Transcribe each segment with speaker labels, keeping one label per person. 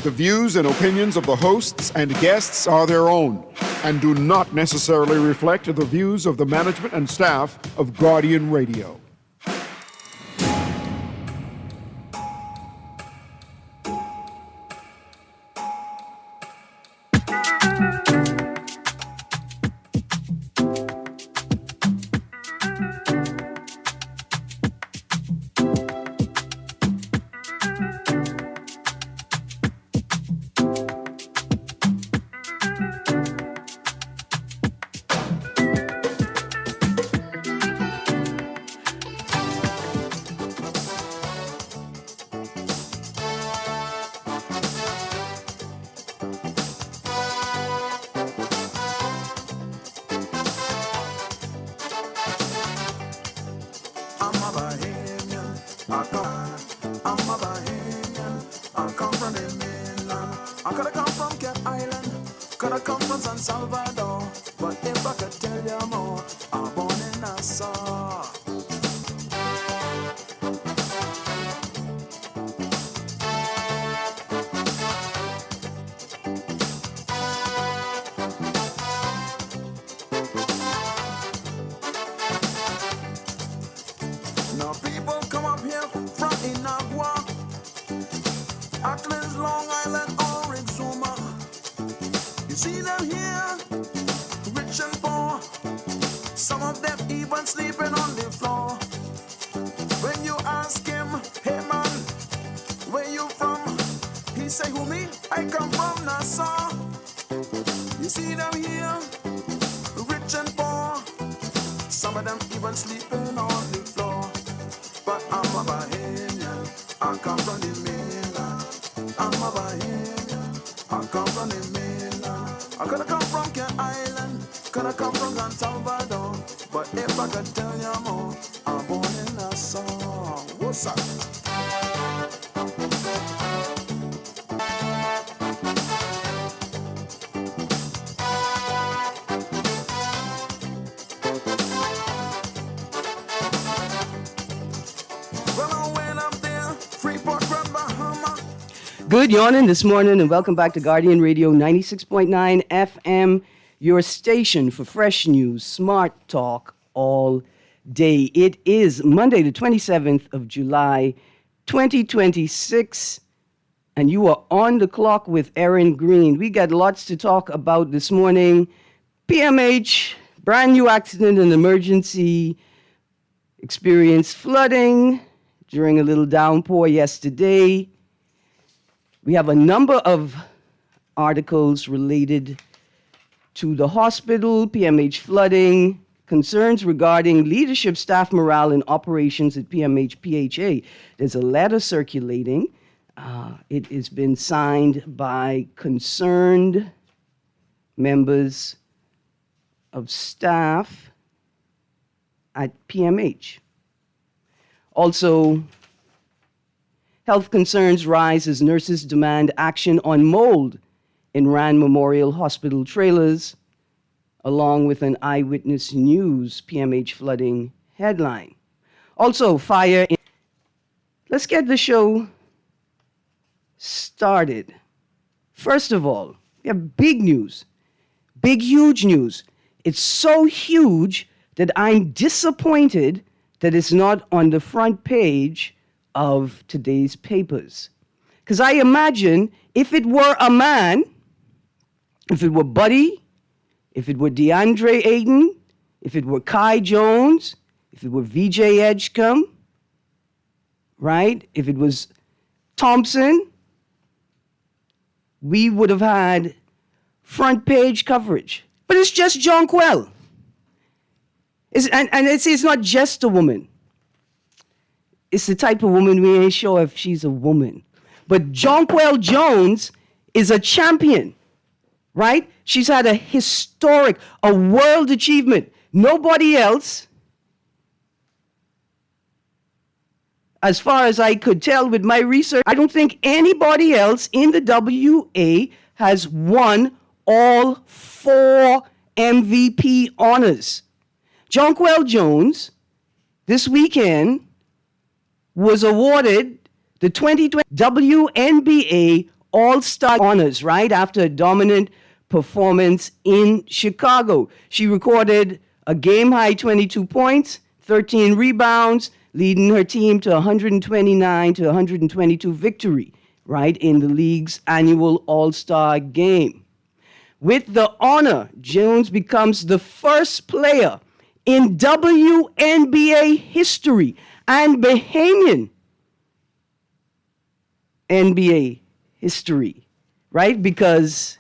Speaker 1: The views and opinions of the hosts and guests are their own and do not necessarily reflect the views of the management and staff of Guardian Radio.
Speaker 2: Good morning this morning and welcome back to Guardian Radio 96.9 FM, your station for fresh news, smart talk all day. It is Monday the 27th of July 2026 and you are on the clock with Erin, Greene. We got lots to talk about this morning. PMH, brand new accident and emergency, experienced flooding during a little downpour yesterday. We have a number of articles related to the hospital, PMH flooding, concerns regarding leadership, staff morale, and operations at PMH PHA. There's a letter circulating. It has been signed by concerned members of staff at PMH. Also, health concerns rise as nurses demand action on mold in Rand Memorial Hospital trailers, along with an Eyewitness News PMH flooding headline. Also, fire in... Let's get the show started. First of all, we have big news. Big, huge news. It's so huge that I'm disappointed that it's not on the front page of today's papers. Because I imagine if it were a man, if it were Buddy, if it were DeAndre Ayton, if it were Kai Jones, if it were VJ Edgecombe, right? If it was Thompson, we would have had front page coverage. But it's just Jonquil. It's not just a woman. It's the type of woman we ain't sure if she's a woman. But Jonquil Jones is a champion, right? She's had a historic, a world achievement. Nobody else, as far as I could tell with my research, I don't think anybody else in the WA has won all 4 MVP honors. Jonquil Jones, this weekend, was awarded the 2020 WNBA All-Star honors, right, after a dominant performance in Chicago. She recorded a game-high 22 points, 13 rebounds, leading her team to 129 to 122 victory, right, in the league's annual All-Star game. With the honor, Jones becomes the first player in WNBA history and Bahamian NBA history, right? Because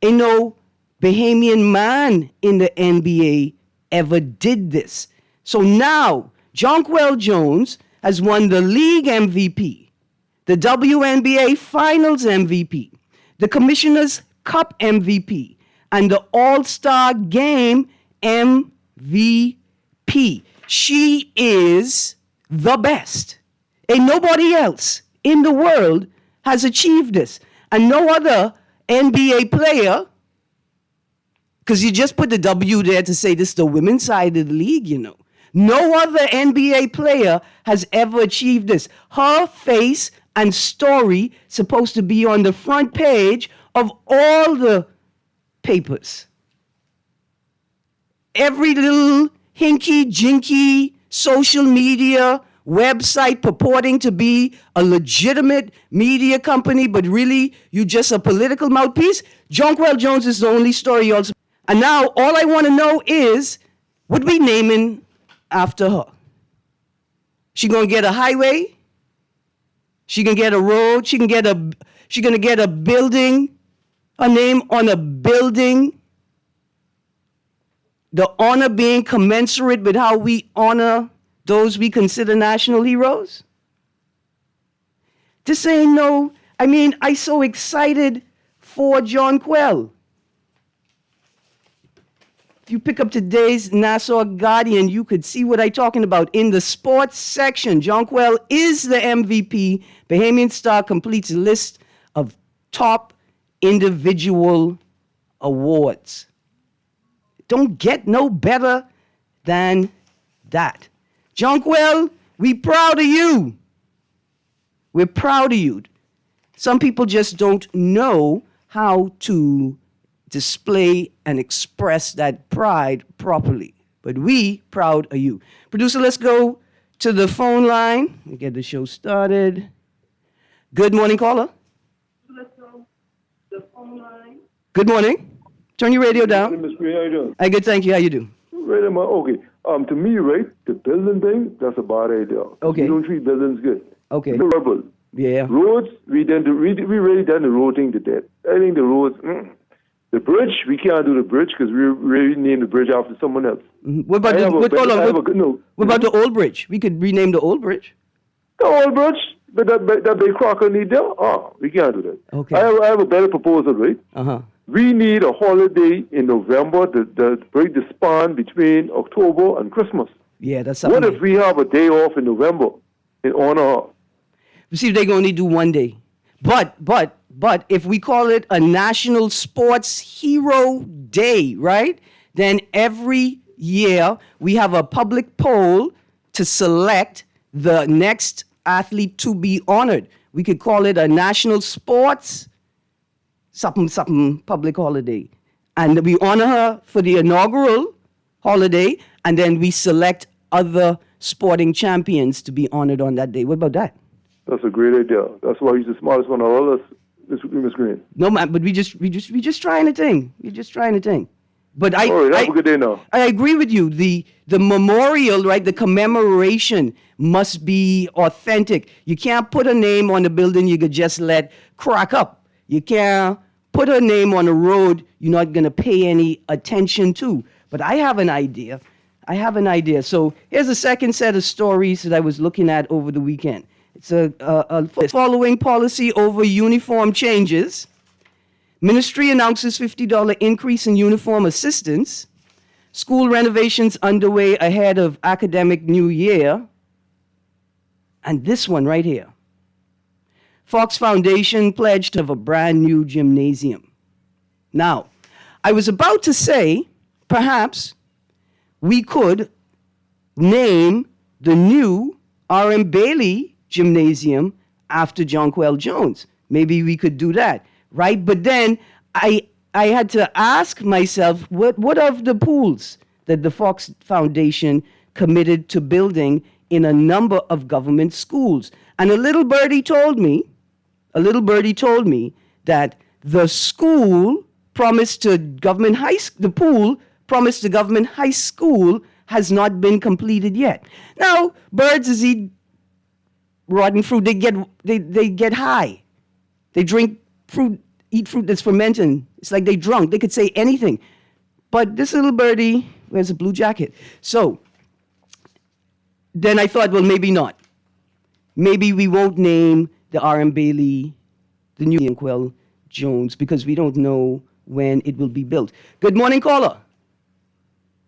Speaker 2: ain't no Bahamian man in the NBA ever did this. So now, Jonquel Jones has won the league MVP, the WNBA Finals MVP, the Commissioner's Cup MVP, and the All-Star Game MVP. She is the best. Ain't nobody else in the world has achieved this. And no other NBA player, because you just put the W there to say this is the women's side of the league, you know. No other NBA player has ever achieved this. Her face and story supposed to be on the front page of all the papers. Every little hinky-jinky social media website purporting to be a legitimate media company, but really you just a political mouthpiece. Jonquel Jones is the only story also. And now all I want to know is, what we naming after her? She gonna get a highway? She gonna get a road? She gonna get a building? Her name on a building? The honor being commensurate with how we honor those we consider national heroes? This ain't no, I so excited for Jonquel. If you pick up today's Nassau Guardian, you could see what I'm talking about. In the sports section, Jonquel is the MVP. Bahamian Star completes a list of top individual awards. Don't get no better than that. Jonquel, we proud of you. We're proud of you. Some people just don't know how to display and express that pride properly. But we proud of you. Producer, let's go to the phone line and get the show started. Good morning, caller. Let's go to the phone line. Good morning. Turn your radio down.
Speaker 3: Ms. Greene, how you doing?
Speaker 2: Good, thank you. How you do?
Speaker 3: Right, okay. To me, right, the building thing, that's a bad idea.
Speaker 2: Okay.
Speaker 3: We don't treat buildings good.
Speaker 2: Okay.
Speaker 3: The rubble.
Speaker 2: Yeah.
Speaker 3: Roads, we really done the road thing to death. I think the roads, the bridge, we can't do the bridge because we really named the bridge after someone else.
Speaker 2: Mm-hmm. What about what about the old bridge? We could rename the old bridge.
Speaker 3: The old bridge, but that big crocker need there? We can't do that.
Speaker 2: Okay.
Speaker 3: I have a better proposal, right?
Speaker 2: Uh-huh.
Speaker 3: We need a holiday in November to break the span between October and Christmas.
Speaker 2: Yeah, that's something.
Speaker 3: What if we have a day off in November in honor of?
Speaker 2: See, they're going to do one day. But if we call it a National Sports Hero Day, right? Then every year we have a public poll to select the next athlete to be honored. We could call it a National Sports something public holiday. And we honor her for the inaugural holiday, and then we select other sporting champions to be honored on that day. What about that?
Speaker 3: That's a great idea. That's why he's the smartest one of all us, Ms. Greene.
Speaker 2: No, man, but we just trying to think. We're just trying to think. But
Speaker 3: all right, have a good day now.
Speaker 2: I agree with you. The memorial, right, the commemoration must be authentic. You can't put a name on the building you could just let crack up. You can't put a name on a road you're not going to pay any attention to. But I have an idea. So here's a second set of stories that I was looking at over the weekend. It's following policy over uniform changes. Ministry announces $50 increase in uniform assistance. School renovations underway ahead of academic new year. And this one right here. Fox Foundation pledged to have a brand new gymnasium. Now, I was about to say, perhaps we could name the new R.M. Bailey Gymnasium after Jonquel Jones. Maybe we could do that, right? But then I had to ask myself, what of the pools that the Fox Foundation committed to building in a number of government schools? And a little birdie told me that the school promised to government the pool promised to government high school has not been completed yet. Now, birds as eat rotten fruit, they get high. They drink fruit, eat fruit that's fermented. It's like they drunk. They could say anything. But this little birdie wears a blue jacket. So then I thought, well, maybe not. Maybe we won't name the R.M. Bailey, the new Inkwell Jones, because we don't know when it will be built. Good morning, caller.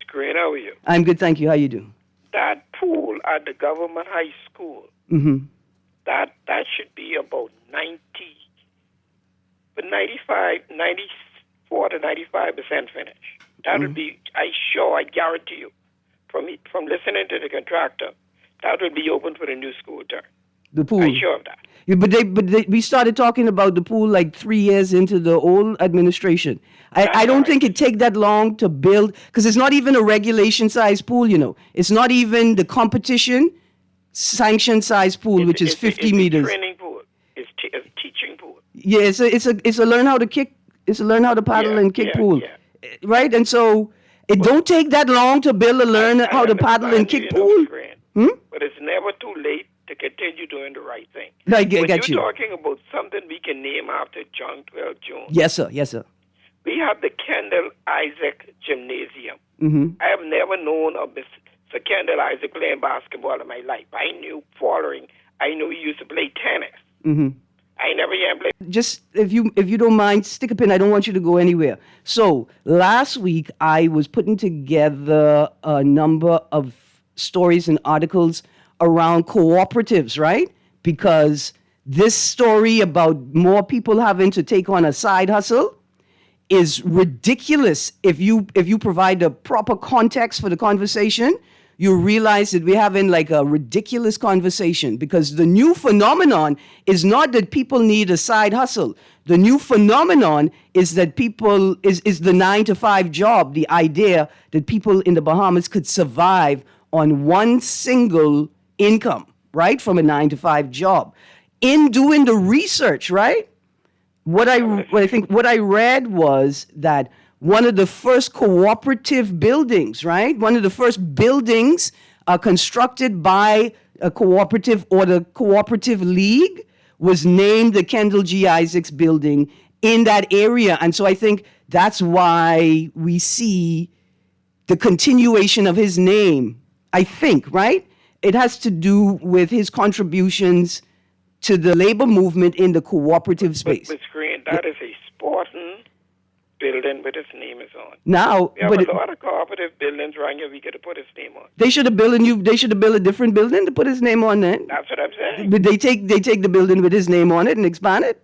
Speaker 4: Greene, how are you?
Speaker 2: I'm good, thank you. How you doing?
Speaker 4: That pool at the government high school, that should be about 94 to 95% finished. That would be, I guarantee you, from listening to the contractor, that would be open for the new school term.
Speaker 2: The pool.
Speaker 4: I'm sure of that.
Speaker 2: Yeah, we started talking about the pool like 3 years into the old administration. I don't think it'd take that long to build, because it's not even a regulation size pool, you know. It's not even the competition sanction size pool, which is 50 meters.
Speaker 4: It's a training pool. It's a teaching pool.
Speaker 2: Yeah, it's a learn how to kick, it's a learn how to paddle and kick pool.
Speaker 4: Yeah.
Speaker 2: Right? And so it don't take that long to build a learn how to paddle and kick pool.
Speaker 4: But it's never too late to continue doing the right thing.
Speaker 2: I get you.
Speaker 4: You're talking about something we can name after John 12 Jones.
Speaker 2: Yes, sir. Yes, sir.
Speaker 4: We have the Kendall Isaac Gymnasium. I have never known of Sir Kendall Isaac playing basketball in my life. I knew I knew he used to play tennis. I never hear him play.
Speaker 2: Just if you don't mind, stick a pin. I don't want you to go anywhere. So last week I was putting together a number of stories and articles around cooperatives, right? Because this story about more people having to take on a side hustle is ridiculous. If you provide the proper context for the conversation, you realize that we're having like a ridiculous conversation, because the new phenomenon is not that people need a side hustle. The new phenomenon is that people is the 9-to-5 job, the idea that people in the Bahamas could survive on one single income, right, from a 9-to-5 job. In doing the research, right, what I read was that one of the first cooperative buildings, right, one of the first buildings constructed by a cooperative or the cooperative league was named the Kendall G. Isaacs building in that area. And so I think that's why we see the continuation of his name, I think, right? It has to do with his contributions to the labor movement in the cooperative space.
Speaker 4: But Greene, that is a sporting building with his name is on.
Speaker 2: Now,
Speaker 4: we have a lot of cooperative buildings around here we get to put his name on.
Speaker 2: They should have built a different building to put his name on it.
Speaker 4: That's what I'm saying.
Speaker 2: But they take the building with his name on it and expand it.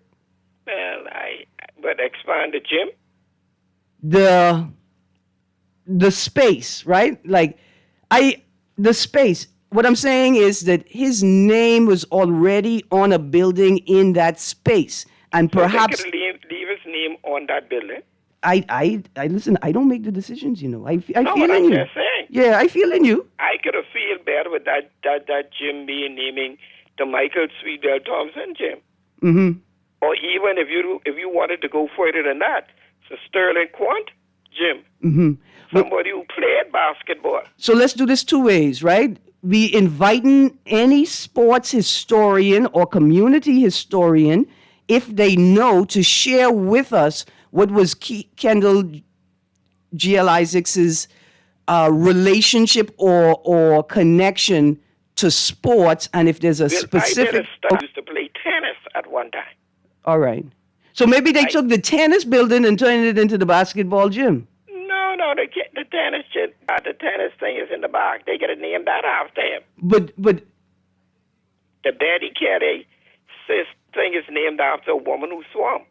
Speaker 4: Well, but expand the gym.
Speaker 2: The space, right? Like the space. What I'm saying is that his name was already on a building in that space, and
Speaker 4: so
Speaker 2: perhaps
Speaker 4: they could leave his name on that building.
Speaker 2: I listen. I don't make the decisions, you know. I feel in
Speaker 4: I'm
Speaker 2: you.
Speaker 4: just saying.
Speaker 2: Yeah, I feel in you.
Speaker 4: I could have feel better with that gym being naming the Michael Sweetbell Thompson gym. Or even if you wanted to go further than that, it's a Sterling Quant gym. Somebody who played basketball.
Speaker 2: So let's do this two ways, right? We inviting any sports historian or community historian, if they know, to share with us what was Kendall G.L. Isaacs's relationship or connection to sports, and if there's a specific.
Speaker 4: I used to play tennis at one time.
Speaker 2: All right. So maybe they took the tennis building and turned it into the basketball gym.
Speaker 4: No, the tennis gym, the tennis thing is in the back. They got to name that after him.
Speaker 2: But
Speaker 4: the Betty Carey thing is named after a woman who swam.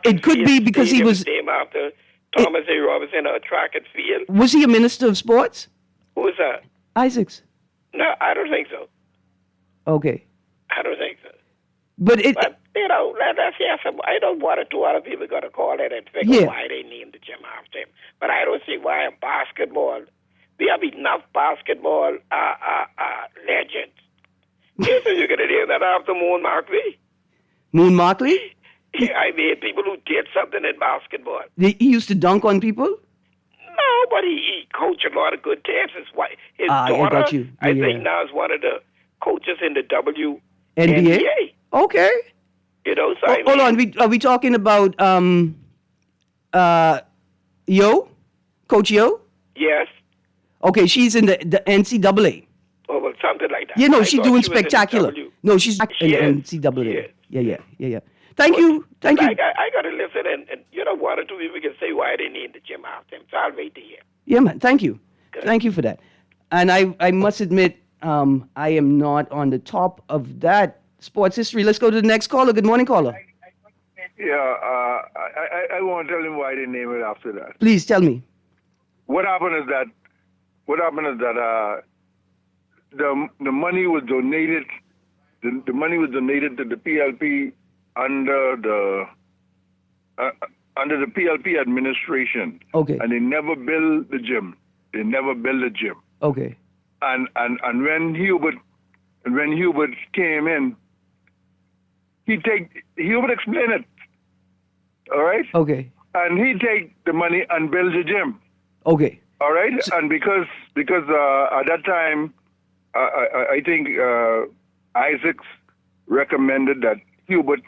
Speaker 2: It could be because he was
Speaker 4: named after Thomas A. Robinson, a track and field.
Speaker 2: Was he a minister of sports?
Speaker 4: Who is that?
Speaker 2: Isaacs.
Speaker 4: No, I don't think so.
Speaker 2: Okay.
Speaker 4: I don't think so.
Speaker 2: But
Speaker 4: But, let's hear some. I know one or two other people going to call in and figure why they named the gym after him. But I don't see why a basketball. We have enough basketball legends. You say you're going to name that after Moon Markley?
Speaker 2: Moon Markley?
Speaker 4: I mean, people who did something in basketball.
Speaker 2: He used to dunk on people?
Speaker 4: No, but he coached a lot of good teams. His daughter,
Speaker 2: I got you.
Speaker 4: I think now is one of the coaches in the
Speaker 2: NBA? Okay.
Speaker 4: So
Speaker 2: hold on. Are we talking about Yo? Coach Yo?
Speaker 4: Yes.
Speaker 2: Okay, she's in the NCAA.
Speaker 4: Oh, well, something like that.
Speaker 2: She's doing spectacular. No, she's in the NCAA. Yeah. Thank you.
Speaker 4: I got to listen, and one or two people can say why they named the gym after him. So I'll wait to hear.
Speaker 2: Yeah, man. Thank you.
Speaker 4: Good.
Speaker 2: Thank you for that. And I must admit, I am not on the top of that sports history. Let's go to the next caller. Good morning, caller.
Speaker 5: Yeah, I won't tell him why they named it after that.
Speaker 2: Please tell me.
Speaker 5: What happened is that the money was donated. The money was donated to the PLP under the PLP administration.
Speaker 2: Okay.
Speaker 5: And they never built the gym.
Speaker 2: Okay.
Speaker 5: And when Hubert came in, Hubert explained it. All right.
Speaker 2: Okay.
Speaker 5: And he take the money and build the gym.
Speaker 2: Okay.
Speaker 5: All right. And because at that time, I think Isaacs recommended that Hubert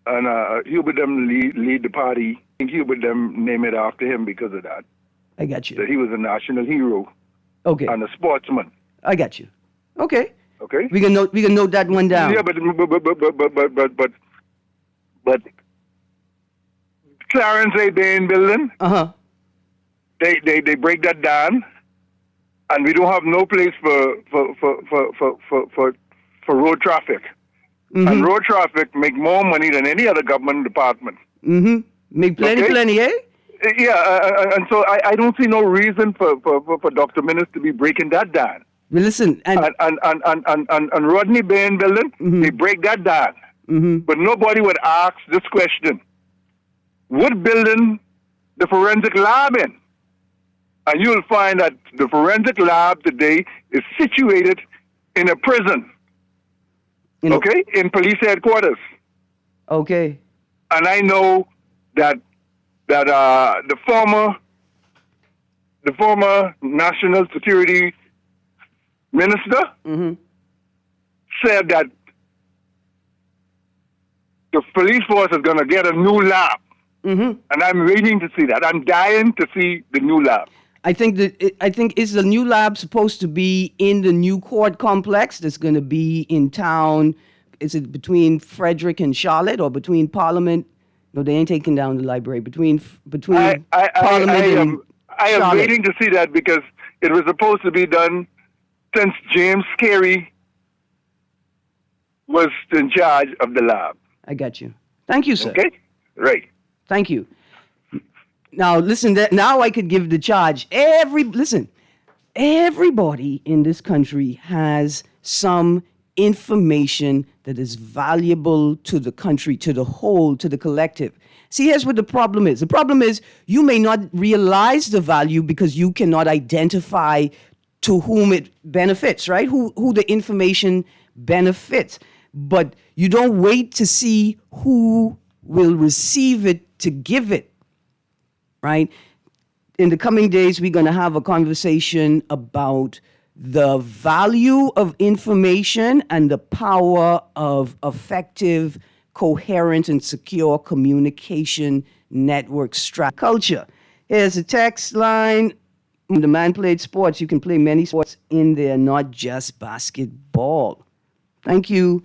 Speaker 5: them lead the party. I think Hubert them name it after him because of that.
Speaker 2: I got you.
Speaker 5: That he was a national hero.
Speaker 2: Okay.
Speaker 5: And a sportsman.
Speaker 2: I got you. Okay.
Speaker 5: Okay.
Speaker 2: We can note that one down.
Speaker 5: Yeah, but Clarence A. Bain building. They break that down, and we don't have no place for road traffic. Mm-hmm. And road traffic make more money than any other government department.
Speaker 2: Mm-hmm. Make plenty, eh?
Speaker 5: Yeah, and so I don't see no reason for Dr. Minnis to be breaking that down.
Speaker 2: Well, listen, and
Speaker 5: Rodney Bain building,
Speaker 2: mm-hmm.
Speaker 5: they break that down.
Speaker 2: Mm-hmm.
Speaker 5: But nobody would ask this question: what building the forensic lab in? And you'll find that the forensic lab today is situated in a prison. In police headquarters.
Speaker 2: Okay.
Speaker 5: And I know that the former national security minister
Speaker 2: mm-hmm.
Speaker 5: said that the police force is going to get a new lab.
Speaker 2: Mm-hmm.
Speaker 5: And I'm waiting to see that. I'm dying to see the new lab.
Speaker 2: I think is the new lab supposed to be in the new court complex that's going to be in town? Is it between Frederick and Charlotte, or between Parliament? No, they ain't taking down the library. Between Parliament and
Speaker 5: I am
Speaker 2: Charlotte.
Speaker 5: waiting to see that because it was supposed to be done since James Carey was in charge of the lab.
Speaker 2: I got you. Thank you, sir.
Speaker 5: Okay, right.
Speaker 2: Thank you. Now, listen, now I could give the charge. Everybody in this country has some information that is valuable to the country, to the whole, to the collective. See, here's what the problem is. The problem is you may not realize the value because you cannot identify to whom it benefits, right? Who the information benefits. But you don't wait to see who will receive it to give it. Right? In the coming days, we're going to have a conversation about the value of information and the power of effective, coherent, and secure communication network strategy. Culture. Here's a text line. The man played sports. You can play many sports in there, not just basketball. Thank you,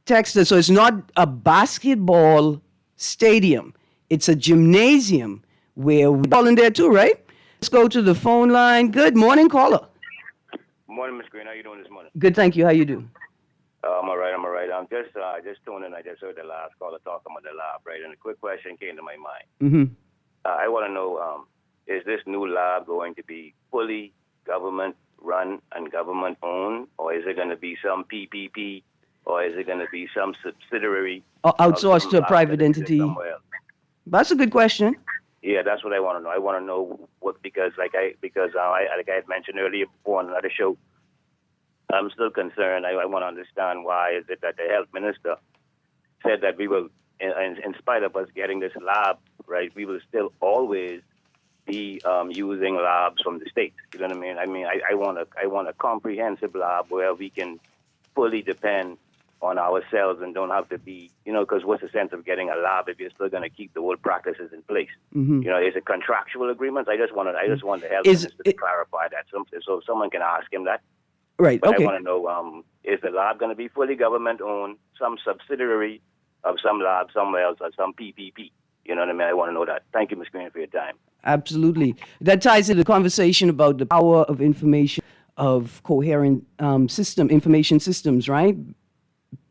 Speaker 2: texter. So it's not a basketball stadium. It's a gymnasium where we're all in there too, right? Let's go to the phone line. Good morning, caller.
Speaker 6: Morning, Miss Greene. How you doing this morning?
Speaker 2: Good, thank you. How you do?
Speaker 6: I'm all right. I'm just tuning in. I just heard the last caller talking about the lab, right? And a quick question came to my mind.
Speaker 2: Mm-hmm.
Speaker 6: I want to know, is this new lab going to be fully government run and government owned, or is it going to be some PPP or is it going to be some subsidiary
Speaker 2: Or outsourced
Speaker 6: some
Speaker 2: to a
Speaker 6: lab
Speaker 2: private
Speaker 6: that exists
Speaker 2: entity?
Speaker 6: somewhere else?
Speaker 2: That's a good question.
Speaker 6: Yeah, that's what I want to know. I want to know what because like I had mentioned earlier before on another show, I'm still concerned. I want to understand why is it that the health minister said that we will, in spite of us getting this lab, right, we will still always be using labs from the states. You know what I mean? I want a comprehensive lab where we can fully depend on ourselves and don't have to be, because what's the sense of getting a lab if you're still going to keep the old practices in place? Is it contractual agreements? I just want the health minister to clarify that, so someone can ask him that.
Speaker 2: Right.
Speaker 6: But
Speaker 2: Okay.
Speaker 6: I want to know: is the lab going to be fully government owned, some subsidiary of some lab somewhere else, or some PPP? You know what I mean? I want to know that. Thank you, Ms. Greene, for your time.
Speaker 2: Absolutely. That ties into the conversation about the power of information, of coherent information systems, right?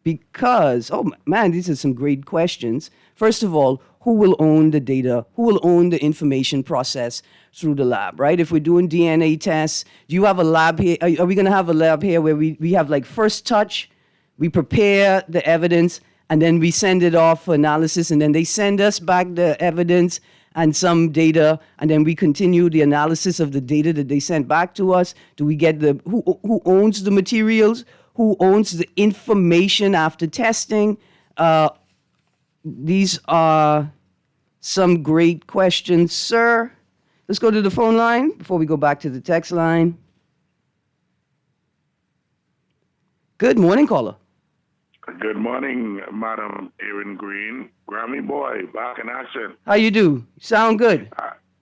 Speaker 2: Because, oh man, these are some great questions. First of all, who will own the data? Who will own the information process through the lab, right? If we're doing DNA tests, do you have a lab here? Are we going to have a lab here where we have like first touch, we prepare the evidence, and then we send it off for analysis, and then they send us back the evidence and some data, and then we continue the analysis of the data that they sent back to us? Do we get who owns the materials? Who owns the information after testing? These are some great questions, sir. Let's go to the phone line before we go back to the text line. Good morning, caller.
Speaker 7: Good morning, Madam Erin Greene. Grammy boy, back in action.
Speaker 2: How you do? Sound good.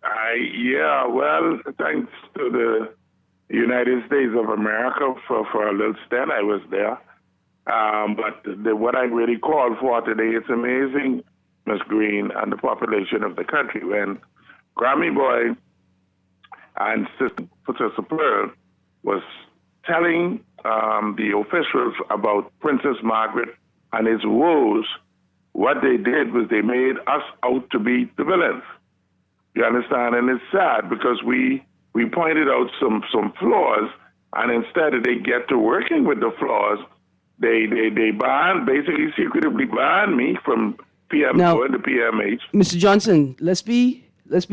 Speaker 7: Well, thanks to the United States of America for a little stint. I was there. But what I really called for today, it's amazing, Ms. Greene, and the population of the country. When Grammy Boy and Sister Pearl was telling the officials about Princess Margaret and his woes, what they did was they made us out to be the villains. You understand? And it's sad because we pointed out some flaws, and instead of they get to working with the flaws, they basically secretively banned me from going to PMH.
Speaker 2: Mr. Johnson, let's be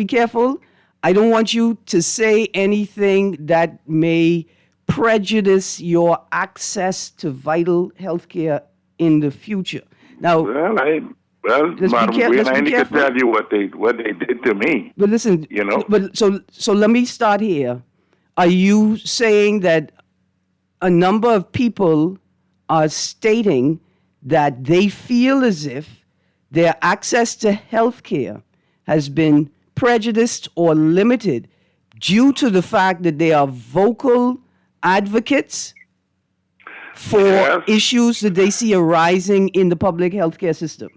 Speaker 2: careful. I don't want you to say anything that may prejudice your access to vital health care in the future. Now,
Speaker 7: Madam Greene, I need to tell you what they did to me.
Speaker 2: But listen, But so let me start here. Are you saying that a number of people are stating that they feel as if their access to health care has been prejudiced or limited due to the fact that they are vocal advocates for issues that they see arising in the public healthcare system?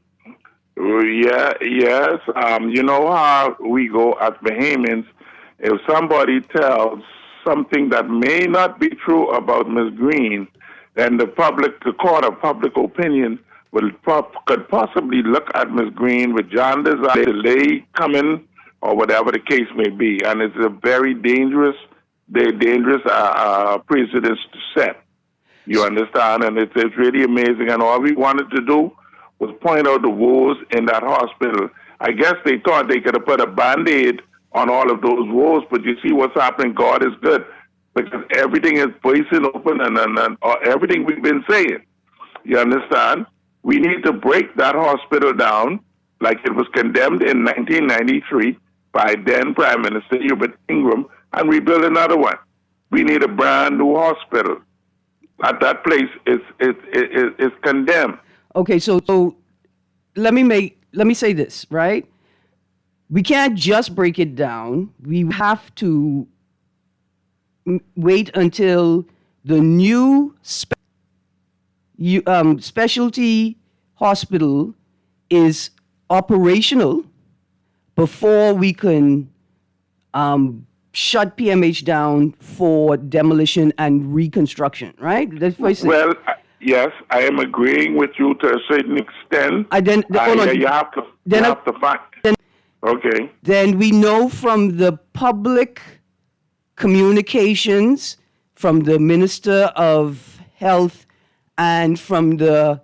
Speaker 7: Yes. You know how we go as Bahamians. If somebody tells something that may not be true about Ms. Greene, then the court of public opinion could possibly look at Ms. Greene with jaundice, delay coming, or whatever the case may be. And it's a very dangerous precedent to set. You understand? And it's really amazing. And all we wanted to do was point out the woes in that hospital. I guess they thought they could have put a Band-Aid on all of those woes, but you see what's happening. God is good, because everything is voicing open and everything we've been saying. You understand? We need to break that hospital down like it was condemned in 1993 by then Prime Minister Hubert Ingram and rebuild another one. We need a brand new hospital. That place is condemned.
Speaker 2: Okay, so let me say this, right? We can't just break it down. We have to wait until the new specialty hospital is operational before we can shut PMH down for demolition and reconstruction, right?
Speaker 7: Well, yes, I am agreeing with you to a certain extent. You have to find. Okay.
Speaker 2: Then we know from the public communications from the Minister of Health and from the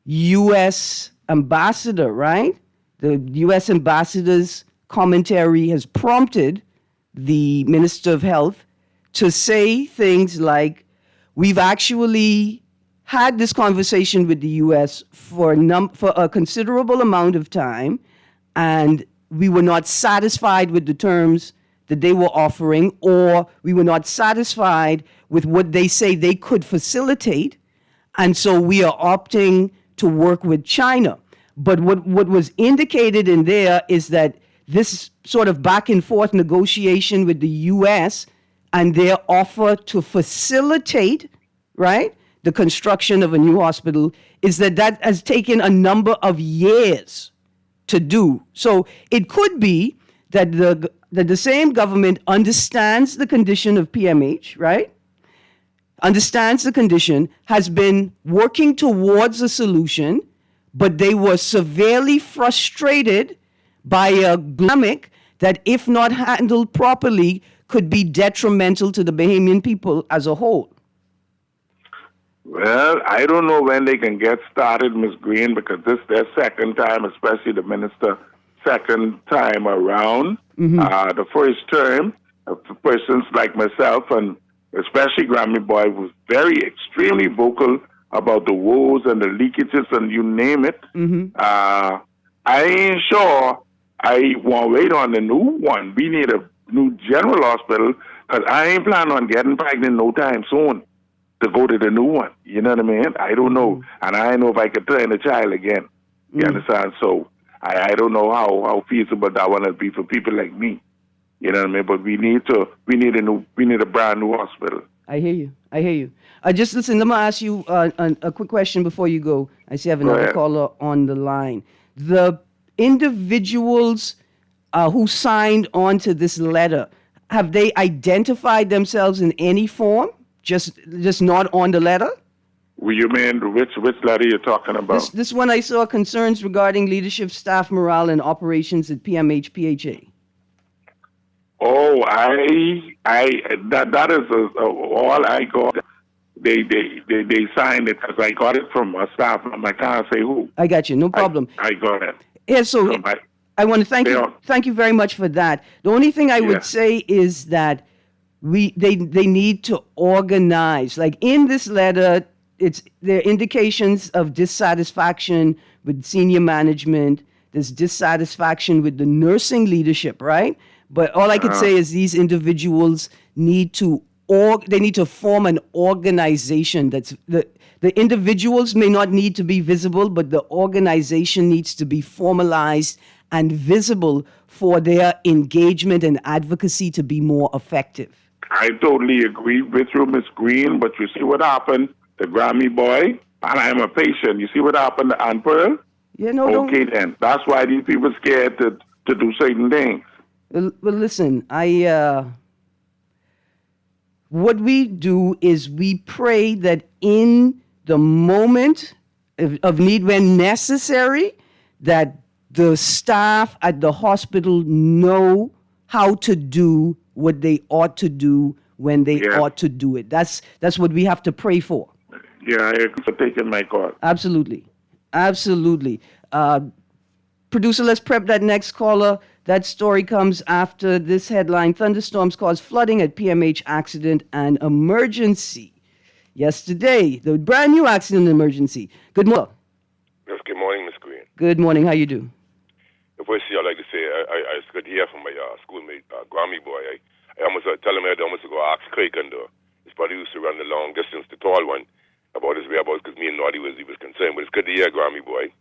Speaker 2: U.S. ambassador, right? The U.S. ambassador's commentary has prompted the Minister of Health to say things like, we've actually had this conversation with the U.S. for a considerable amount of time, and we were not satisfied with the terms that they were offering, or we were not satisfied with what they say they could facilitate, and so we are opting to work with China. But what was indicated in there is that this sort of back and forth negotiation with the U.S. and their offer to facilitate, right, the construction of a new hospital is that has taken a number of years to do. So it could be that the same government understands the condition of PMH, right? Understands the condition, has been working towards a solution, but they were severely frustrated by a dynamic that, if not handled properly, could be detrimental to the Bahamian people as a whole.
Speaker 7: Well, I don't know when they can get started, Ms. Greene, because this is their second time, especially the minister, second time around. The first term, persons like myself and especially Grammy Boy was extremely vocal about the woes and the leakages and you name it. I ain't sure I want to wait on the new one. We need a new general hospital because I ain't planning on getting pregnant no time soon to go to the new one. You know what I mean? I don't know. And I don't know if I could turn a child again. You understand? So I don't know how feasible that one will be for people like me. You know what I mean? But we need a brand new hospital.
Speaker 2: I hear you. Just listen, let me ask you a quick question before you go. I see I have another caller on the line. The individuals who signed on to this letter, have they identified themselves in any form? Just not on the letter?
Speaker 7: Well, you mean which letter you're talking about?
Speaker 2: This one I saw concerns regarding leadership, staff morale, and operations at PMH PHA.
Speaker 7: Oh, that is all I got. They signed it because I got it from a staff. I can't say who.
Speaker 2: I got you. No problem.
Speaker 7: I got it.
Speaker 2: Yeah. So I want to thank you. Thank you very much for that. The only thing I would say is that they need to organize. Like in this letter, there are indications of dissatisfaction with senior management. There's dissatisfaction with the nursing leadership, right? But all I could say is these individuals need to form an organization. The individuals may not need to be visible, but the organization needs to be formalized and visible for their engagement and advocacy to be more effective.
Speaker 7: I totally agree with you, Ms. Greene, but you see what happened to Grammy Boy, and I'm a patient. You see what happened to Ann Pearl?
Speaker 2: Yeah, no,
Speaker 7: okay, then. That's why these people are scared to do certain things.
Speaker 2: Well, listen, what we do is we pray that in the moment of need, when necessary, that the staff at the hospital know how to do what they ought to do when they ought to do it. That's what we have to pray for.
Speaker 7: Yeah, I agree for taking my call.
Speaker 2: Absolutely. Producer, let's prep that next caller. That story comes after this headline: thunderstorms caused flooding at PMH accident and emergency. Yesterday, the brand new accident and emergency. Good morning.
Speaker 8: Yes, good morning, Ms. Greene.
Speaker 2: Good morning. How you do?
Speaker 8: First, I'd like to say it's good to hear from my schoolmate, Grammy Boy. I almost tell him I had almost to go ask Craig and his buddy used to run the long distance, the tall one, about his whereabouts because me and Noddy he was concerned. But it's good to hear, Grammy Boy.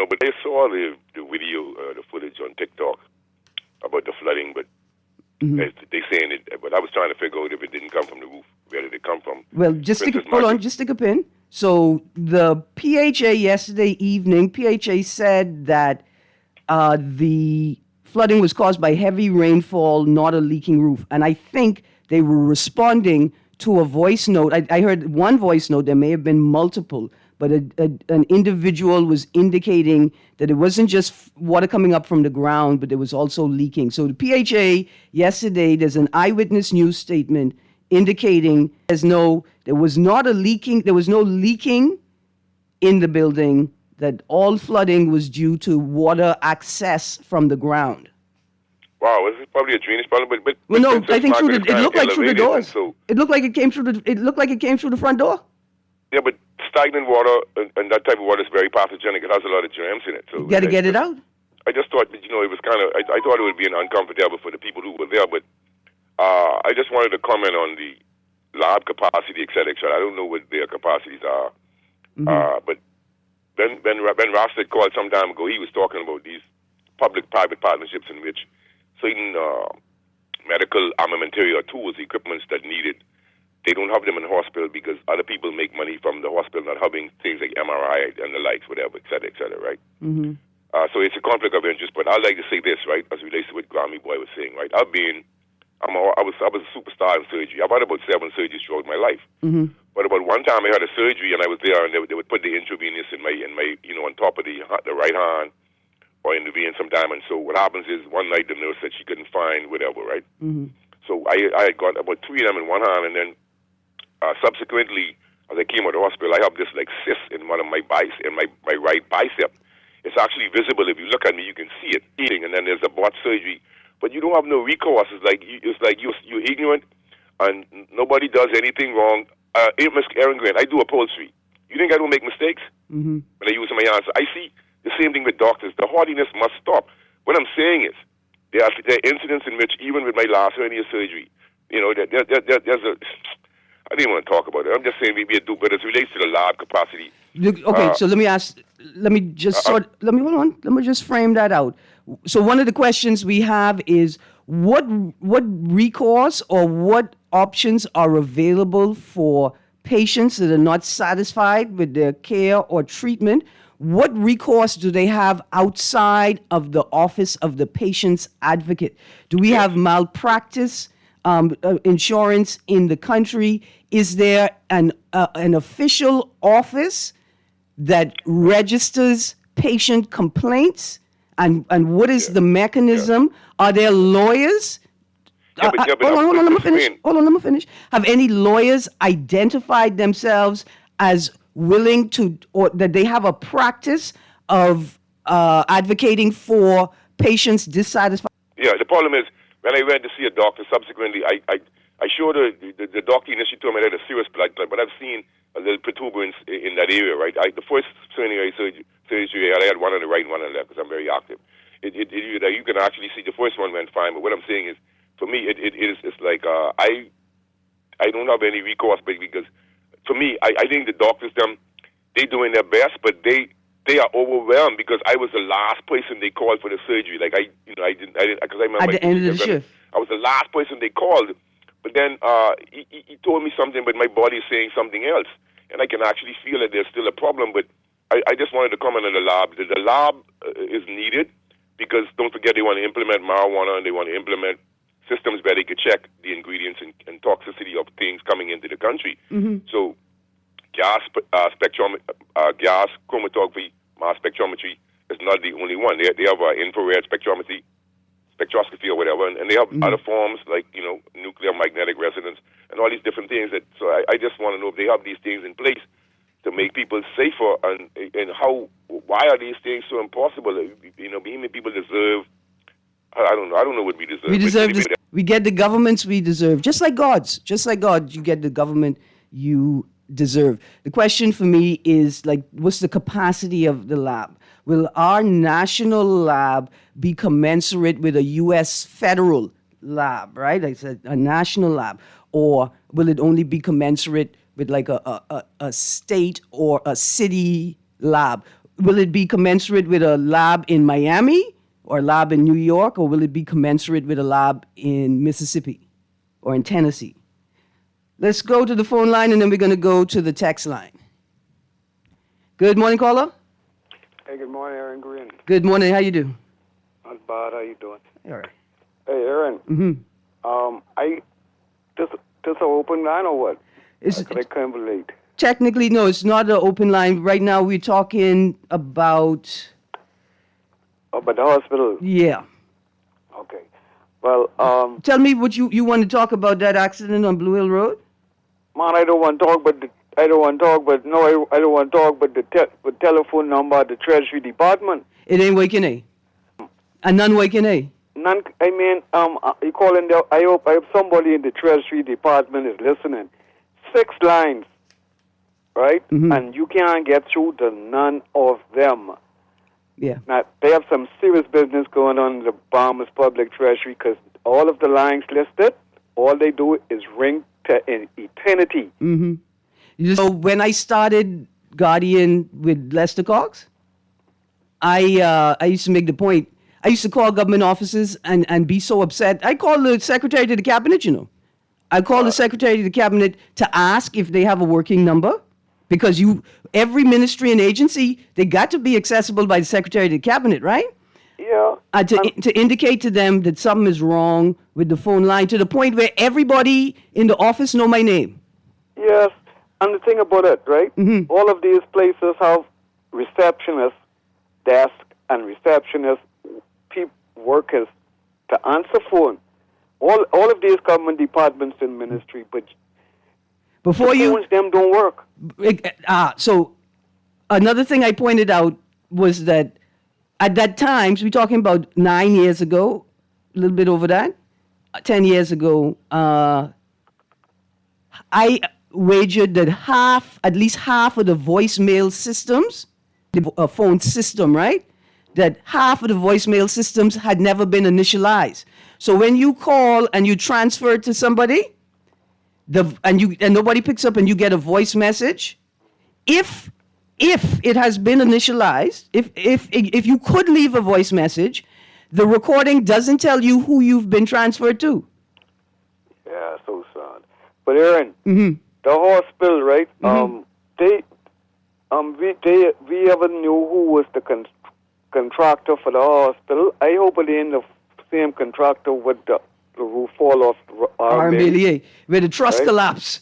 Speaker 8: But they saw the video, the footage on TikTok about the flooding, but they saying it. But I was trying to figure out if it didn't come from the roof. Where did it come from?
Speaker 2: Well, just stick a pin. So the PHA yesterday evening, PHA said that the flooding was caused by heavy rainfall, not a leaking roof. And I think they were responding to a voice note. I heard one voice note. There may have been multiple, but an individual was indicating that it wasn't just water coming up from the ground, but it was also leaking. So the PHA yesterday, there's an eyewitness news statement indicating there was no leaking in the building, that all flooding was due to water access from the ground.
Speaker 8: Wow, this is probably a drainage problem, but
Speaker 2: Well, no,
Speaker 8: Princess
Speaker 2: I think
Speaker 8: Margaret
Speaker 2: it looked like through the
Speaker 8: elevated,
Speaker 2: doors.
Speaker 8: so
Speaker 2: It looked like it came through the front door.
Speaker 8: yeah, but stagnant water and that type of water is very pathogenic. It has a lot of germs in it. So
Speaker 2: You got to get it out.
Speaker 8: I just thought, it was kind of. I thought it would be uncomfortable for the people who were there, but I just wanted to comment on the lab capacity, et cetera, et cetera. I don't know what their capacities are, but Ben Rostad called some time ago. He was talking about these public-private partnerships in which certain medical armamentarium tools, equipments that needed, they don't have them in the hospital because other people make money from the hospital not having things like MRI and the likes, whatever, et cetera, right?
Speaker 2: Mm-hmm.
Speaker 8: So it's a conflict of interest, but I'd like to say this, right, as it relates to what Grammy Boy was saying, right? I was a superstar in surgery. I've had about 7 surgeries throughout my life.
Speaker 2: Mm-hmm.
Speaker 8: But about one time I had a surgery and I was there and they would put the intravenous in my on top of the right hand or in the vein sometime. And so what happens is one night the nurse said she couldn't find whatever, right?
Speaker 2: Mm-hmm.
Speaker 8: So I had got about 3 of them in one hand, and then subsequently as I came out of the hospital, I have this like cyst in one of my my right bicep. It's actually visible. If you look at me, you can see it eating. And then there's a bot surgery, but you don't have no recourse. It's like you're ignorant, and nobody does anything wrong. Miss Erin Greene, I do upholstery. You think I don't make mistakes when I use my answer? I see the same thing with doctors. The hardiness must stop. What I'm saying is there are incidents in which even with my last hernia surgery, there's a. I didn't want to talk about it. I'm just saying maybe it do, but as it relates to the lab capacity.
Speaker 2: Okay, so let me just frame that out. So one of the questions we have is what recourse or what options are available for patients that are not satisfied with their care or treatment? What recourse do they have outside of the office of the patient's advocate? Do we have malpractice insurance in the country? Is there an official office that registers patient complaints? And what is the mechanism? Are there lawyers? Hold on, let me finish. Have any lawyers identified themselves as willing to, or that they have a practice of advocating for patients dissatisfied?
Speaker 8: Yeah, the problem is when I went to see a doctor, subsequently I showed her the doctor initially told me I had a serious blood clot, but I've seen a little protuberance in that area, right? The first surgery I had one on the right and one on the left because I'm very active. You can actually see the first one went fine, but what I'm saying is, for me, it's like I don't have any recourse, because for me, I think the doctors they doing their best, but they are overwhelmed because I was the last person they called for the surgery. Like I didn't because I remember
Speaker 2: at the end of the shift.
Speaker 8: I was the last person they called, but then he told me something, but my body is saying something else, and I can actually feel that there's still a problem. But I just wanted to comment on the lab. The lab is needed because don't forget they want to implement marijuana and they want to implement systems where they could check the ingredients and toxicity of things coming into the country. Mm-hmm. So gas gas chromatography, mass spectrometry is not the only one. They have infrared spectroscopy or whatever, and they have other forms like nuclear magnetic resonance and all these different things. So I just want to know if they have these things in place to make people safer, and why are these things so impossible? People deserve. I don't know what we deserve.
Speaker 2: We deserve this. We get the governments we deserve, just like God, you get the government you deserve. The question for me is, what's the capacity of the lab? Will our national lab be commensurate with a U.S. federal lab, right? Like a national lab, or will it only be commensurate with a state or a city lab? Will it be commensurate with a lab in Miami or a lab in New York, or will it be commensurate with a lab in Mississippi or in Tennessee? Let's go to the phone line, and then we're going to go to the text line. Good morning, caller.
Speaker 9: Hey, good morning, Erin Greene.
Speaker 2: Good morning. How you do?
Speaker 9: Not bad. How you doing?
Speaker 2: All right.
Speaker 9: Hey, Erin.
Speaker 2: Mm-hmm.
Speaker 9: This an open line or what? Could I come late?
Speaker 2: Technically, no. It's not an open line. Right now, we're talking about.
Speaker 9: About the hospital?
Speaker 2: Yeah.
Speaker 9: Okay. Well,
Speaker 2: Tell me what you want to talk about that accident on Blue Hill Road.
Speaker 9: man, I don't want to talk, but I don't want to talk, but no, I don't want to talk, but the telephone number of the Treasury Department.
Speaker 2: It ain't waking A. And none waking A.
Speaker 9: None. I mean, you calling the? I hope somebody in the Treasury Department is listening. 6 lines, right?
Speaker 2: Mm-hmm.
Speaker 9: And you can't get through to none of them.
Speaker 2: Yeah.
Speaker 9: Now, they have some serious business going on in the Bahamas Public Treasury because all of the lines listed, all they do is ring to eternity.
Speaker 2: Mm-hmm. So when I started Guardian with Lester Cox, I used to make the point. I used to call government offices and be so upset. I called the Secretary to the Cabinet, you know. I called the Secretary to the Cabinet to ask if they have a working number. Because every ministry and agency, they got to be accessible by the Secretary of the Cabinet, right?
Speaker 9: Yeah.
Speaker 2: To indicate to them that something is wrong with the phone line to the point where everybody in the office know my name.
Speaker 9: Yes. And the thing about it, right?
Speaker 2: Mm-hmm.
Speaker 9: All of these places have receptionists, desk, and receptionist workers to answer phone. All of these government departments in ministry, but
Speaker 2: before
Speaker 9: the phones, them don't work.
Speaker 2: So another thing I pointed out was that at that time, so we're talking about 9 years ago, a little bit over that, 10 years ago, I wagered that at least half of the voicemail systems, the phone system, right? That half of the voicemail systems had never been initialized. So when you call and you transfer it to somebody, and nobody picks up and you get a voice message, if it has been initialized, if you could leave a voice message, the recording doesn't tell you who you've been transferred to.
Speaker 9: Yeah, so sad. But Erin,
Speaker 2: Mm-hmm.
Speaker 9: the hospital, right?
Speaker 2: Mm-hmm.
Speaker 9: We ever knew who was the contractor for the hospital. I hope it ain't the same contractor with the roof fall off
Speaker 2: RMLA, where the trust
Speaker 9: right?
Speaker 2: collapse.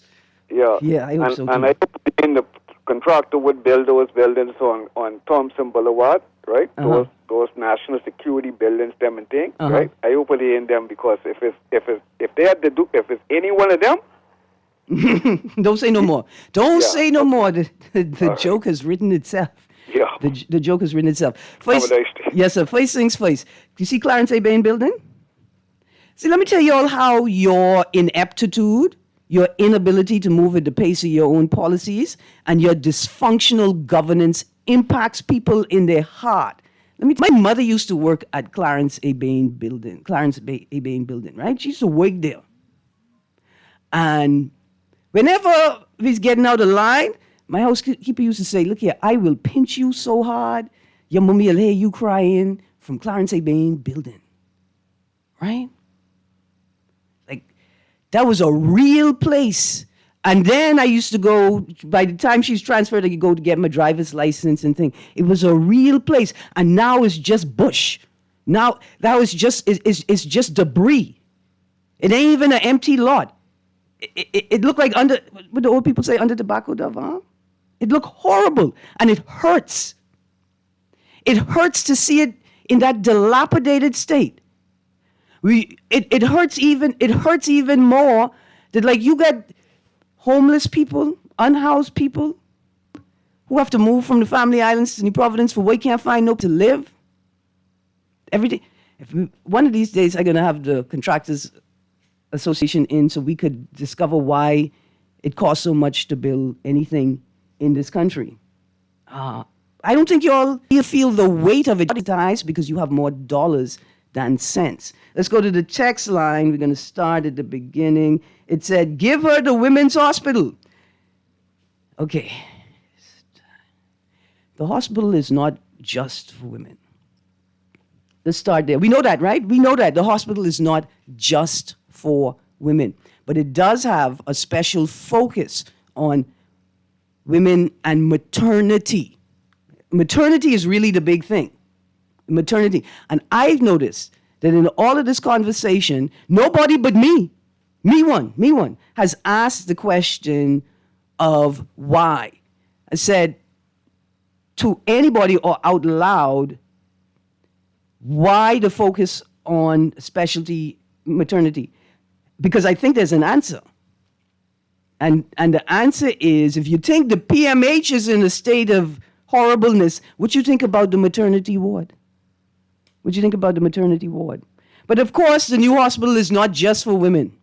Speaker 9: Yeah.
Speaker 2: Yeah, I hope so too.
Speaker 9: And I hope it ain't the contractor would build those buildings on Thompson Boulevard, right?
Speaker 2: Uh-huh.
Speaker 9: Those national security buildings, them and thing,
Speaker 2: Uh-huh.
Speaker 9: right? I hope it ain't them because if it's any one of them.
Speaker 2: Don't say no more. Don't say no more. The
Speaker 9: right.
Speaker 2: joke has written itself.
Speaker 9: Yeah.
Speaker 2: The joke has written itself. First,
Speaker 9: Have a nice day.
Speaker 2: yes, sir. First things first. You see Clarence A. Bain building? See, let me tell you all how your ineptitude, your inability to move at the pace of your own policies, and your dysfunctional governance impacts people in their heart. My mother used to work at Clarence A. Bain building, right? She used to work there. And whenever he's getting out of line, my housekeeper used to say, look here, I will pinch you so hard, your mommy will hear you crying from Clarence A. Bain building. Right? Like, that was a real place. And then I used to go, by the time she's transferred, I could go to get my driver's license and thing. It was a real place. And now it's just bush. Now, that was it's just debris. It ain't even an empty lot. It looked like what the old people say, under tobacco d'avant. It looked horrible, and it hurts. It hurts to see it in that dilapidated state. It hurts even more that, like, you got homeless people, unhoused people who have to move from the Family Islands to New Providence for they can't find no to live. Every day, one of these days, I'm gonna have the Contractors Association in so we could discover why it costs so much to build anything in this country. I don't think you feel the weight of it because you have more dollars than cents. Let's go to the text line. We're going to start at the beginning. It said, give her the women's hospital. Okay. The hospital is not just for women. Let's start there. We know that, right? We know that the hospital is not just for women, but it does have a special focus on women and maternity. Maternity is really the big thing. Maternity. And I've noticed that in all of this conversation, nobody but me one, has asked the question of why. I said to anybody or out loud, why the focus on specialty maternity? Because I think there's an answer. And the answer is, if you think the PMH is in a state of horribleness, what you think about the maternity ward? What you think about the maternity ward? But of course, the new hospital is not just for women.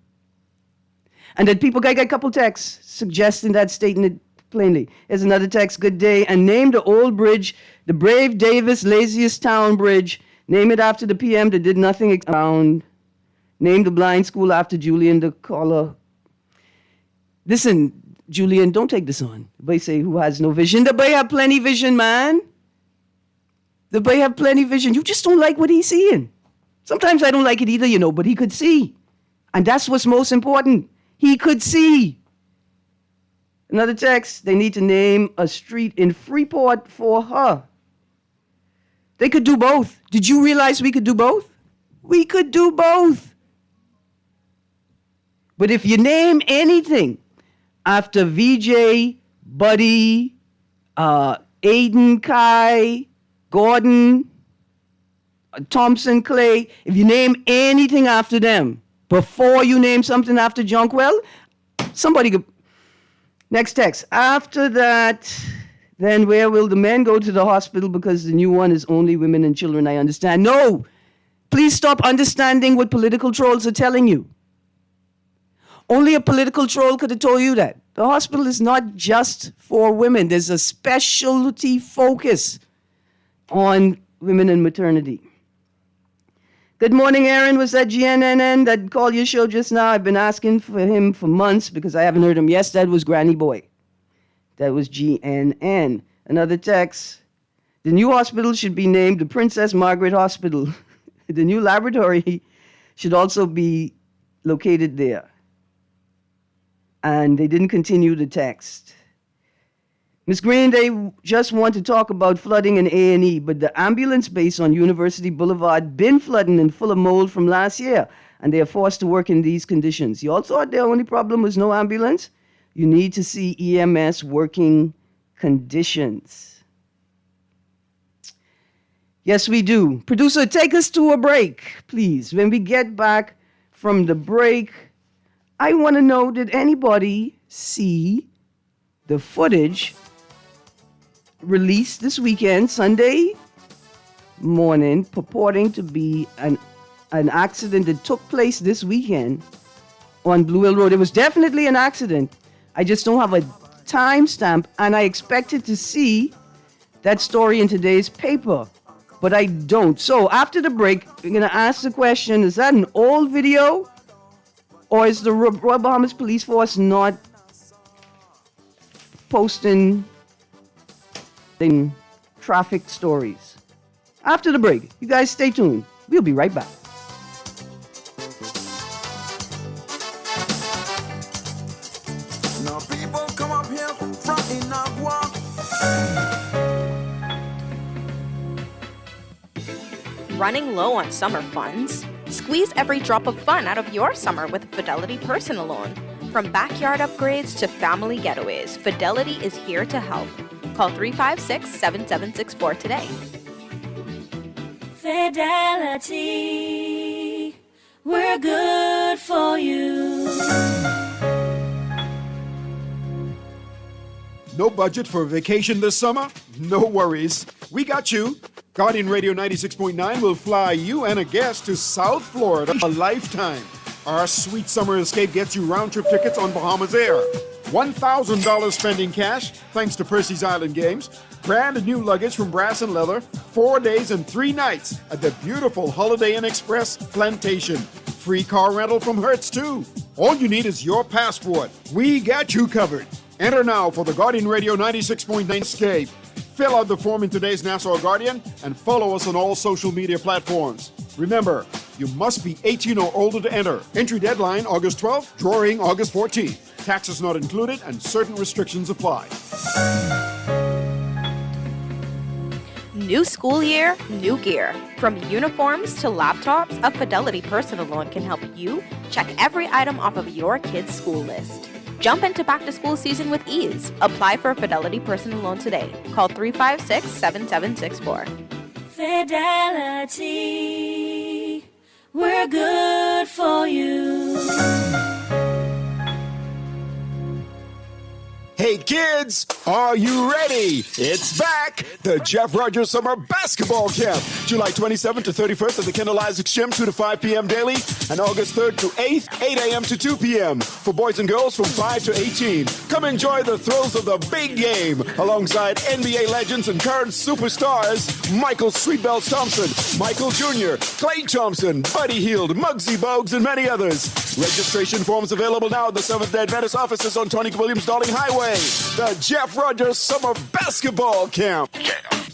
Speaker 2: And that people got a couple texts suggesting that, stating it plainly. Here's another text. Good day. And name the old bridge, the Brave Davis Laziest Town Bridge. Name it after the PM that did nothing around. Name the blind school after Julian the caller. Listen, Julian, don't take this on. The boy say, who has no vision? The boy have plenty vision, man. The boy have plenty vision. You just don't like what he's seeing. Sometimes I don't like it either, but he could see. And that's what's most important. He could see. Another text, they need to name a street in Freeport for her. They could do both. Did you realize we could do both? We could do both. But if you name anything after VJ, Buddy, Aiden, Kai, Gordon, Thompson, Clay, if you name anything after them, before you name something after Junkwell, somebody could. Next text. After that, then where will the men go to the hospital because the new one is only women and children? I understand. No! Please stop understanding what political trolls are telling you. Only a political troll could have told you that. The hospital is not just for women. There's a specialty focus on women and maternity. Good morning, Erin. Was that GNNN that called your show just now? I've been asking for him for months because I haven't heard him. Yes, that was Granny Boy. That was GNN. Another text. The new hospital should be named the Princess Margaret Hospital. The new laboratory should also be located there. And they didn't continue the text. Ms. Greene, they just want to talk about flooding in A&E, but the ambulance base on University Boulevard been flooding and full of mold from last year, and they are forced to work in these conditions. You all thought their only problem was no ambulance? You need to see EMS working conditions. Yes, we do. Producer, take us to a break, please. When we get back from the break, I want to know, did anybody see the footage released this weekend, Sunday morning, purporting to be an accident that took place this weekend on Blue Hill Road? It was definitely an accident. I just don't have a timestamp, and I expected to see that story in today's paper, but I don't. So after the break, we're going to ask the question, is that an old video? Or is the Royal Bahamas Police Force not posting traffic stories? After the break, you guys stay tuned. We'll be right back.
Speaker 10: Now people come up here from Inagua.
Speaker 11: Running low on summer funds? Squeeze every drop of fun out of your summer with Fidelity Personal Loan. From backyard upgrades to family getaways, Fidelity is here to help. Call 356-7764 today.
Speaker 12: Fidelity, we're good for you.
Speaker 1: No budget for a vacation this summer? No worries. We got you. Guardian Radio 96.9 will fly you and a guest to South Florida a lifetime. Our sweet summer escape gets you round-trip tickets on Bahamas Air. $1,000 spending cash, thanks to Percy's Island Games. Brand new luggage from Brass and Leather. 4 days and 3 nights at the beautiful Holiday Inn Express Plantation. Free car rental from Hertz, too. All you need is your passport. We got you covered. Enter now for the Guardian Radio 96.9 escape. Fill out the form in today's Nassau Guardian and follow us on all social media platforms. Remember, you must be 18 or older to enter. Entry deadline August 12th, drawing August 14th. Taxes not included and certain restrictions apply.
Speaker 11: New school year, new gear. From uniforms to laptops, a Fidelity Personal Loan can help you check every item off of your kid's school list. Jump into back-to-school season with ease. Apply for a Fidelity Personal Loan today. Call 356-7764.
Speaker 12: Fidelity, We're good for you.
Speaker 1: Hey kids, are you ready? It's back! The Jeff Rogers Summer Basketball Camp. July 27th to 31st at the Kendall Isaacs Gym, 2 to 5 p.m. daily, and August 3rd to 8th, 8 a.m. to 2 p.m. for boys and girls from 5 to 18. Come enjoy the thrills of the big game alongside NBA legends and current superstars Michael Sweetbells Thompson, Michael Jr., Clay Thompson, Buddy Hield, Muggsy Bogues, and many others. Registration forms available now at the Seventh-day Adventist offices on Tony Williams Darling Highway. The Jeff Rogers Summer Basketball Camp.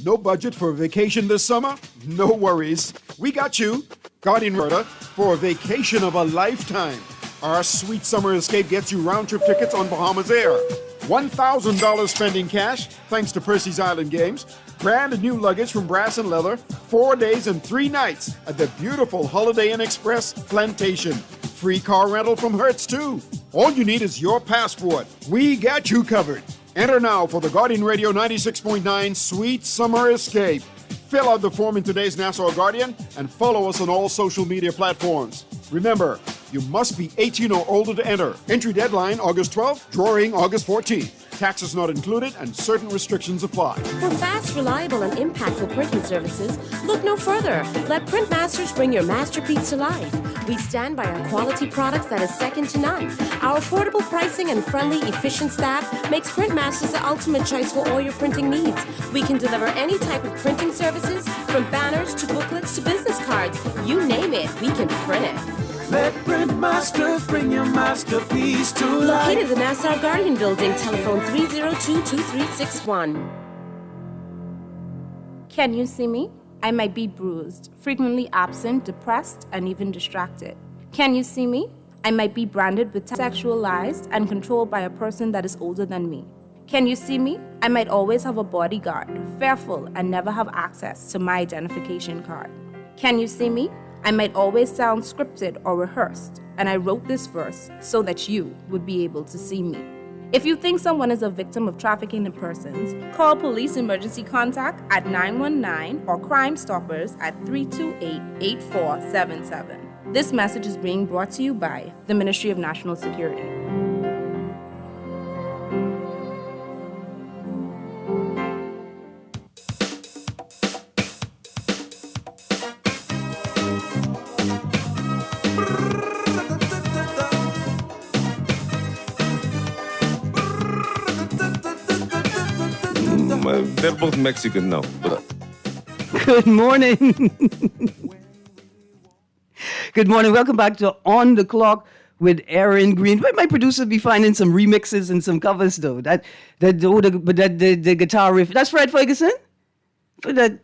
Speaker 1: No budget for a vacation this summer? No worries. We got you. Guardian Florida for a vacation of a lifetime. Our sweet summer escape gets you round-trip tickets on Bahamas Air. $1,000 spending cash, thanks to Percy's Island Games. Brand new luggage from Brass and Leather. 4 days and 3 nights at the beautiful Holiday Inn Express Plantation. Free car rental from Hertz, too. All you need is your passport. We got you covered. Enter now for the Guardian Radio 96.9 Sweet Summer Escape. Fill out the form in today's Nassau Guardian and follow us on all social media platforms. Remember, you must be 18 or older to enter. Entry deadline August 12th, drawing August 14th. Taxes not included and certain restrictions apply.
Speaker 13: For fast, reliable, and impactful printing services, look no further. Let Printmasters bring your masterpiece to life. We stand by our quality products that is second to none. Our affordable pricing and friendly, efficient staff makes Printmasters the ultimate choice for all your printing needs. We can deliver any type of printing services, from banners to booklets to business cards. You name it, we can print it.
Speaker 10: Let Printmasters bring your masterpiece to life.
Speaker 13: Located in the Nassau Guardian Building, telephone 302-2361.
Speaker 14: Can you see me? I might be bruised, frequently absent, depressed, and even distracted. Can you see me? I might be branded with sexualized and controlled by a person that is older than me. Can you see me? I might always have a bodyguard, fearful, and never have access to my identification card. Can you see me? I might always sound scripted or rehearsed, and I wrote this verse so that you would be able to see me. If you think someone is a victim of trafficking in persons, call police emergency contact at 919 or Crime Stoppers at 328-8477. This message is being brought to you by the Ministry of National Security.
Speaker 15: They're both Mexican now. But...
Speaker 2: Good morning. Good morning. Welcome back to On the Clock with Erin, Greene. Where my producer be finding some remixes and some covers though. The guitar riff. That's Fred Ferguson. That's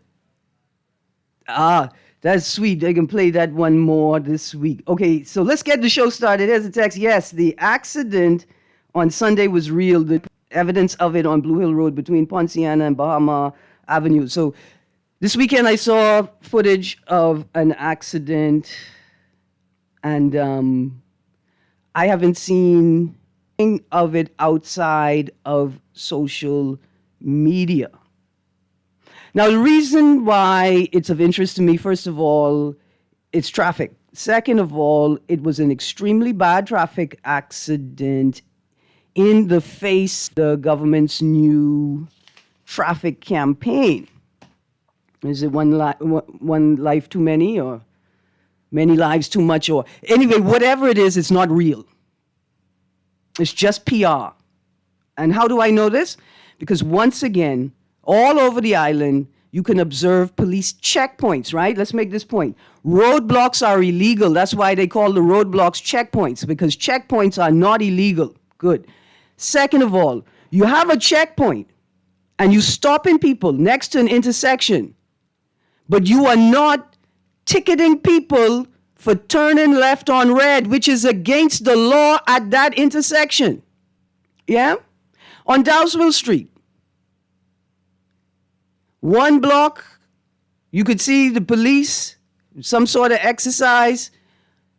Speaker 2: sweet. They can play that one more this week. Okay, so let's get the show started. There's a text. Yes, the accident on Sunday was real. The evidence of it on Blue Hill Road between Ponciana and Bahama Avenue. So this weekend I saw footage of an accident, and I haven't seen anything of it outside of social media. Now, the reason why it's of interest to me, first of all, it's traffic. Second of all, it was an extremely bad traffic accident in the face of the government's new traffic campaign. Is it one life too many, or many lives too much? Or anyway, whatever it is, it's not real. It's just PR. And how do I know this? Because once again, all over the island, you can observe police checkpoints, right? Let's make this point. Roadblocks are illegal. That's why they call the roadblocks checkpoints, because checkpoints are not illegal. Good. Second of all, you have a checkpoint and you stopping people next to an intersection, but you are not ticketing people for turning left on red, which is against the law at that intersection. Yeah? On Dowsville Street. One block, you could see the police, some sort of exercise.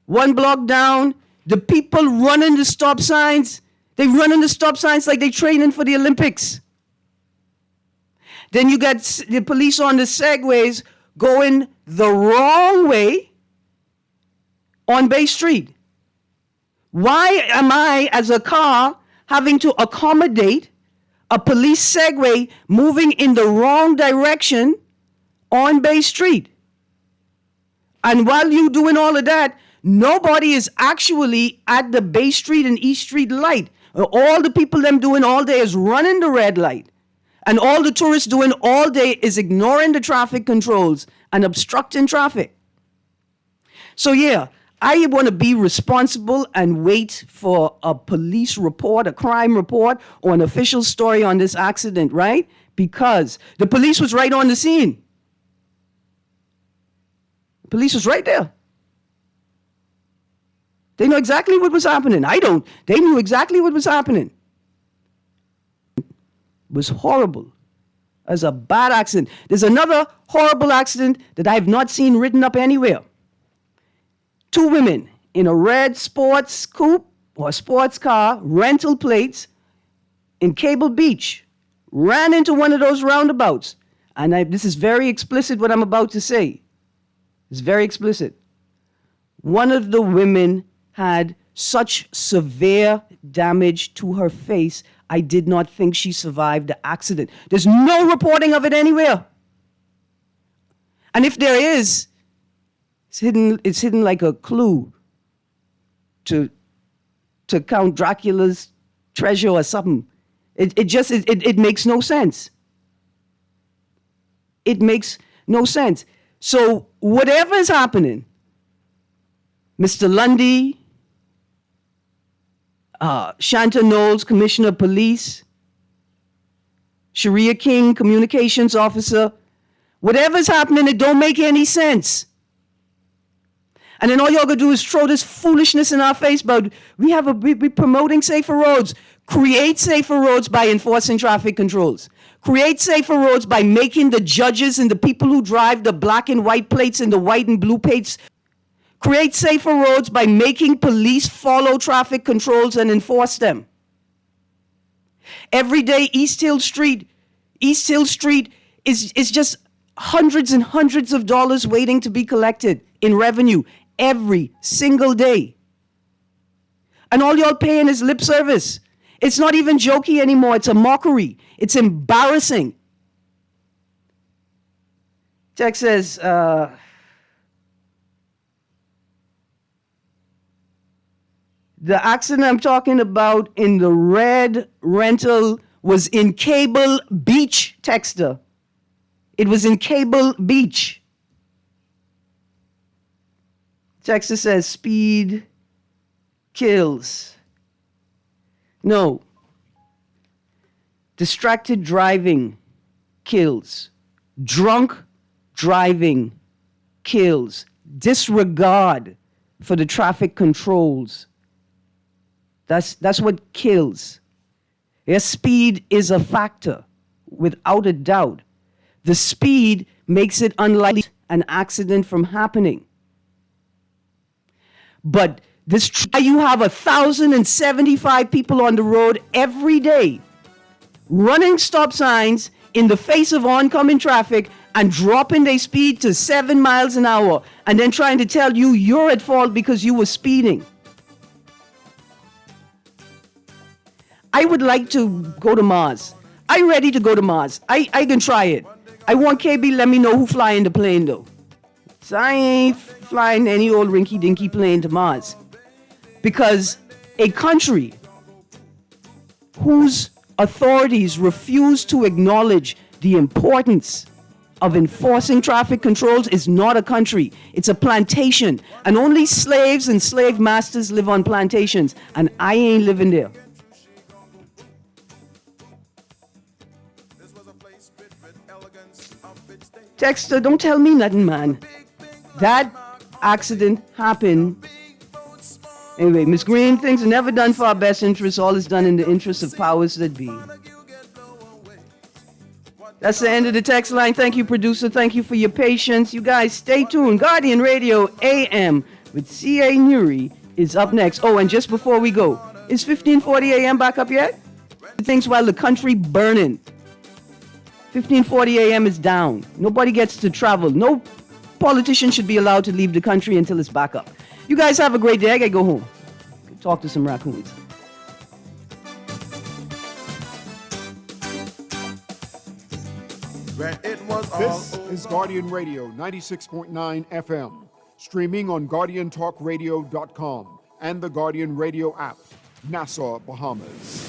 Speaker 2: One block down, the people running the stop signs. They running the stop signs like they training for the Olympics. Then you got the police on the segways going the wrong way, on Bay Street? Why am I, as a car, having to accommodate a police Segway moving in the wrong direction on Bay Street? And while you doing all of that, nobody is actually at the Bay Street and East Street light. All the people them doing all day is running the red light. And all the tourists doing all day is ignoring the traffic controls and obstructing traffic. So yeah, I want to be responsible and wait for a police report, a crime report, or an official story on this accident, right? Because the police was right on the scene. The police was right there. They know exactly what was happening. I don't. They knew exactly what was happening. It was horrible. It was a bad accident. There's another horrible accident that I have not seen written up anywhere. 2 women in a red sports coupe or sports car, rental plates, in Cable Beach, ran into one of those roundabouts. And this is very explicit what I'm about to say. It's very explicit. One of the women had such severe damage to her face, I did not think she survived the accident. There's no reporting of it anywhere. And if there is, it's hidden like a clue to Count Dracula's treasure or something. It makes no sense. It makes no sense. So whatever is happening, Mr. Lundy, Shanta Knowles, Commissioner of Police, Sharia King, Communications Officer, whatever's happening, it don't make any sense. And then all y'all gonna do is throw this foolishness in our face about we promoting safer roads. Create safer roads by enforcing traffic controls. Create safer roads by making the judges and the people who drive the black and white plates and the white and blue plates. Create safer roads by making police follow traffic controls and enforce them. Every day, East Hill Street is just hundreds and hundreds of dollars waiting to be collected in revenue every single day. And all y'all paying is lip service. It's not even jokey anymore. It's a mockery. It's embarrassing. Text says, the accident I'm talking about in the red rental was in Cable Beach, Texter. It was in Cable Beach. Texter says speed kills. No. Distracted driving kills. Drunk driving kills. Disregard for the traffic controls. That's what kills. Yes, speed is a factor, without a doubt. The speed makes it unlikely an accident from happening. But you have 1,075 people on the road every day, running stop signs in the face of oncoming traffic and dropping their speed to 7 miles an hour, and then trying to tell you you're at fault because you were speeding. I would like to go to Mars. I'm ready to go to Mars. I can try it. I want KB let me know who flying the plane though. So I ain't flying any old rinky-dinky plane to Mars. Because a country whose authorities refuse to acknowledge the importance of enforcing traffic controls is not a country. It's a plantation. And only slaves and slave masters live on plantations. And I ain't living there. Texter, don't tell me nothing, man. That accident happened. Anyway, Miss Greene, things are never done for our best interests. All is done in the interest of powers that be. That's the end of the text line. Thank you, producer. Thank you for your patience. You guys stay tuned. Guardian Radio AM with C.A. Nuri is up next. Oh, and just before we go, is 1540 AM back up yet? Things while the country burning. 1540 AM is down. Nobody gets to travel. No politician should be allowed to leave the country until it's back up. You guys have a great day. I gotta go home. Talk to some raccoons.
Speaker 1: This is Guardian Radio 96.9 FM, streaming on GuardianTalkRadio.com and the Guardian Radio app, Nassau, Bahamas.